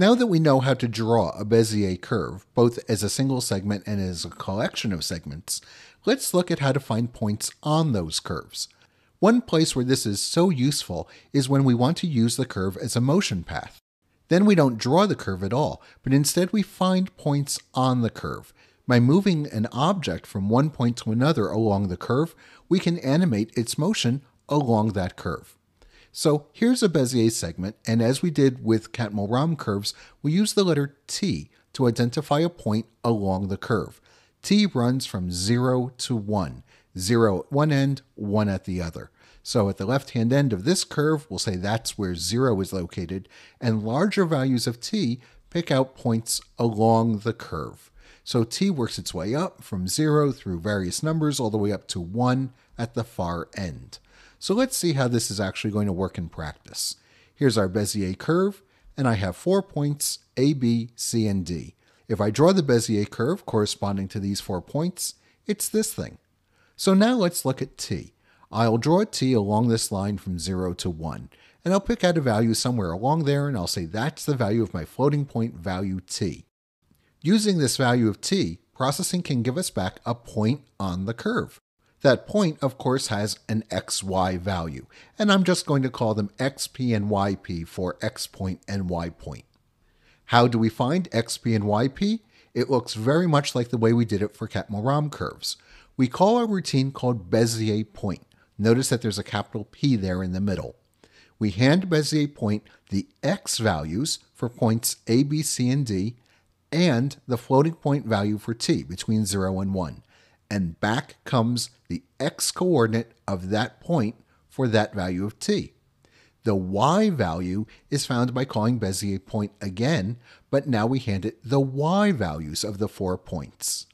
Now that we know how to draw a Bezier curve, both as a single segment and as a collection of segments, let's look at how to find points on those curves. One place where this is so useful is when we want to use the curve as a motion path. Then we don't draw the curve at all, but instead we find points on the curve. By moving an object from one point to another along the curve, we can animate its motion along that curve. So here's a Bezier segment, and as we did with Catmull-Ram curves, we use the letter T to identify a point along the curve. T runs from 0 to 1, 0 at one end, 1 at the other. So at the left-hand end of this curve, we'll say that's where 0 is located, and larger values of T pick out points along the curve. So T works its way up from 0 through various numbers all the way up to 1 at the far end. So let's see how this is actually going to work in practice. Here's our Bezier curve, and I have 4 points A, B, C, and D. If I draw the Bezier curve corresponding to these 4 points, it's this thing. So now let's look at T. I'll draw T along this line from 0 to 1, and I'll pick out a value somewhere along there, and I'll say that's the value of my floating point value T. Using this value of T, processing can give us back a point on the curve. That point, of course, has an xy value, and I'm just going to call them xp and yp for x point and y point. How do we find xp and yp? It looks very much like the way we did it for Catmull-Ram curves. We call our routine called Bezier point. Notice that there's a capital P there in the middle. We hand Bezier point the x values for points A, B, C, and D, and the floating point value for T between 0 and 1. And back comes the x-coordinate of that point for that value of T. The y value is found by calling Bezier point again, but now we hand it the y values of the 4 points.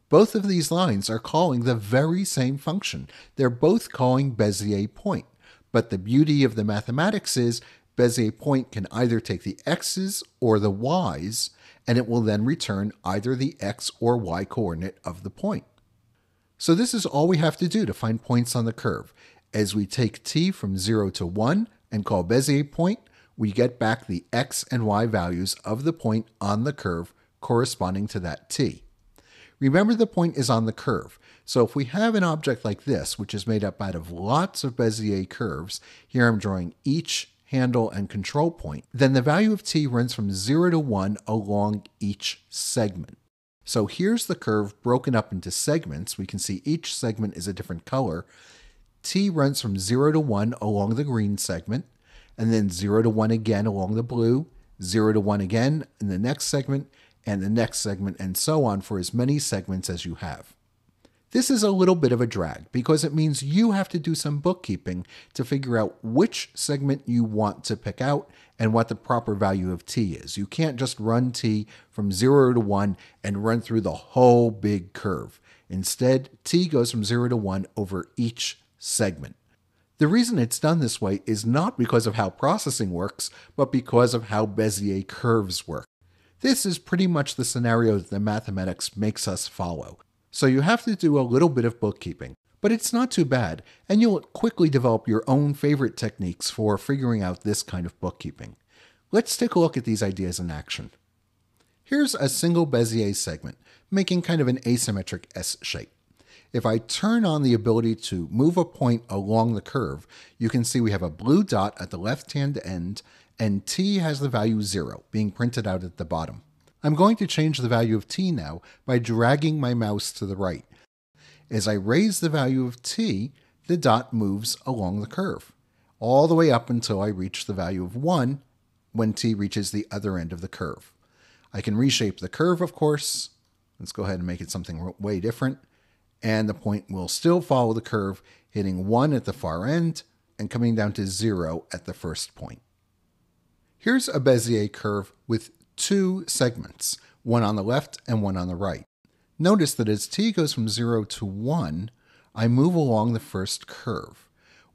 Both of these lines are calling the very same function. They're both calling Bezier point. But the beauty of the mathematics is Bezier point can either take the x's or the y's, and it will then return either the x or y coordinate of the point. So this is all we have to do to find points on the curve. As we take T from 0 to 1 and call Bezier point, we get back the x and y values of the point on the curve corresponding to that T. Remember, the point is on the curve. So if we have an object like this, which is made up out of lots of Bezier curves, here I'm drawing each handle and control point, then the value of T runs from 0 to 1 along each segment. So here's the curve broken up into segments. We can see each segment is a different color. T runs from 0 to 1 along the green segment, and then 0 to 1 again along the blue, 0 to 1 again in the next segment, and the next segment, and so on for as many segments as you have. This is a little bit of a drag because it means you have to do some bookkeeping to figure out which segment you want to pick out and what the proper value of T is. You can't just run T from 0 to 1 and run through the whole big curve. Instead, T goes from 0 to 1 over each segment. The reason it's done this way is not because of how processing works, but because of how Bezier curves work. This is pretty much the scenario that the mathematics makes us follow. So you have to do a little bit of bookkeeping, but it's not too bad, and you'll quickly develop your own favorite techniques for figuring out this kind of bookkeeping. Let's take a look at these ideas in action. Here's a single Bezier segment, making kind of an asymmetric S shape. If I turn on the ability to move a point along the curve, you can see we have a blue dot at the left-hand end, and T has the value 0, being printed out at the bottom. I'm going to change the value of T now by dragging my mouse to the right. As I raise the value of T, the dot moves along the curve, all the way up until I reach the value of 1 when T reaches the other end of the curve. I can reshape the curve, of course. Let's go ahead and make it something way different. And the point will still follow the curve, hitting 1 at the far end and coming down to 0 at the first point. Here's a Bezier curve with 2 segments, one on the left and one on the right. Notice that as T goes from 0 to 1, I move along the first curve.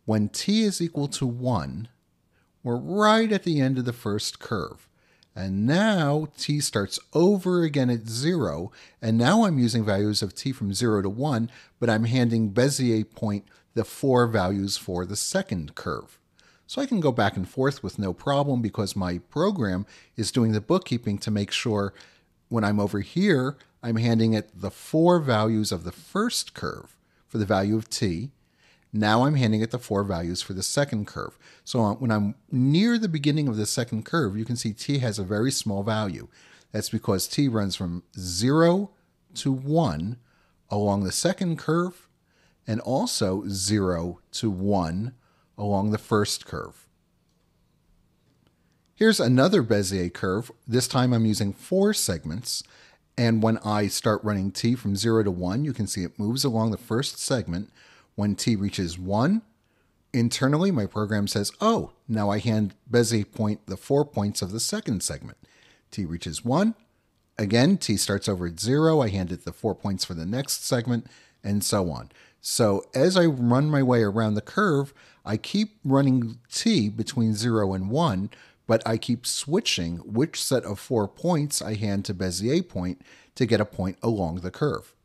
When T is equal to 1, we're right at the end of the first curve. And now T starts over again at 0, and now I'm using values of T from 0 to 1, but I'm handing Bezier point the 4 values for the second curve. So I can go back and forth with no problem because my program is doing the bookkeeping to make sure when I'm over here, I'm handing it the 4 values of the first curve for the value of t. Now I'm handing it the 4 values for the second curve. So when I'm near the beginning of the second curve, you can see t has a very small value. That's because t runs from 0 to 1 along the second curve and also 0 to 1 along the first curve. Here's another Bezier curve. This time I'm using 4 segments. And when I start running t from 0 to 1, you can see it moves along the first segment. When t reaches 1, internally my program says, oh, now I hand Bezier point the 4 points of the second segment. T reaches 1. Again, t starts over at 0. I hand it the 4 points for the next segment, and so on. So as I run my way around the curve, I keep running t between 0 and 1, but I keep switching which set of 4 points I hand to Bezier point to get a point along the curve.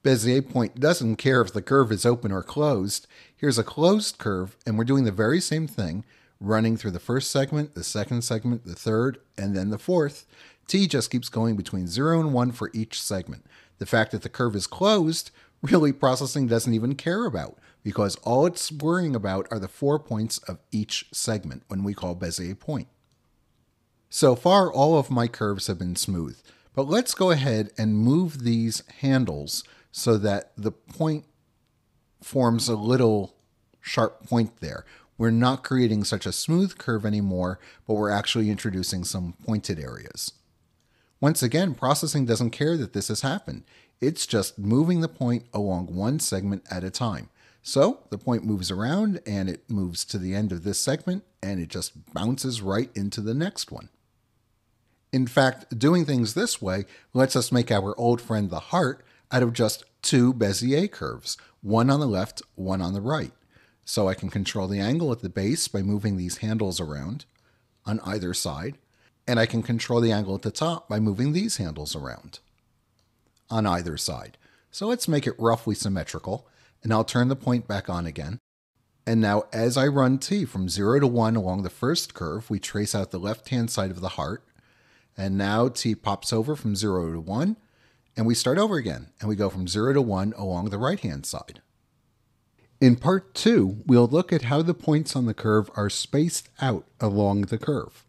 Bezier point doesn't care if the curve is open or closed. Here's a closed curve, and we're doing the very same thing, running through the first segment, the second segment, the third, and then the fourth. T just keeps going between 0 and 1 for each segment. The fact that the curve is closed, really processing doesn't even care about, because all it's worrying about are the 4 points of each segment when we call Bezier point. So far, all of my curves have been smooth, but let's go ahead and move these handles so that the point forms a little sharp point there. We're not creating such a smooth curve anymore, but we're actually introducing some pointed areas. Once again, processing doesn't care that this has happened. It's just moving the point along one segment at a time. So the point moves around and it moves to the end of this segment and it just bounces right into the next one. In fact, doing things this way lets us make our old friend the heart out of just 2 Bezier curves, one on the left, one on the right. So I can control the angle at the base by moving these handles around on either side, and I can control the angle at the top by moving these handles around on either side. So let's make it roughly symmetrical, and I'll turn the point back on again. And now as I run t from 0 to 1 along the first curve, we trace out the left-hand side of the heart, and now t pops over from 0 to 1, and we start over again, and we go from 0 to 1 along the right-hand side. In part 2, we'll look at how the points on the curve are spaced out along the curve.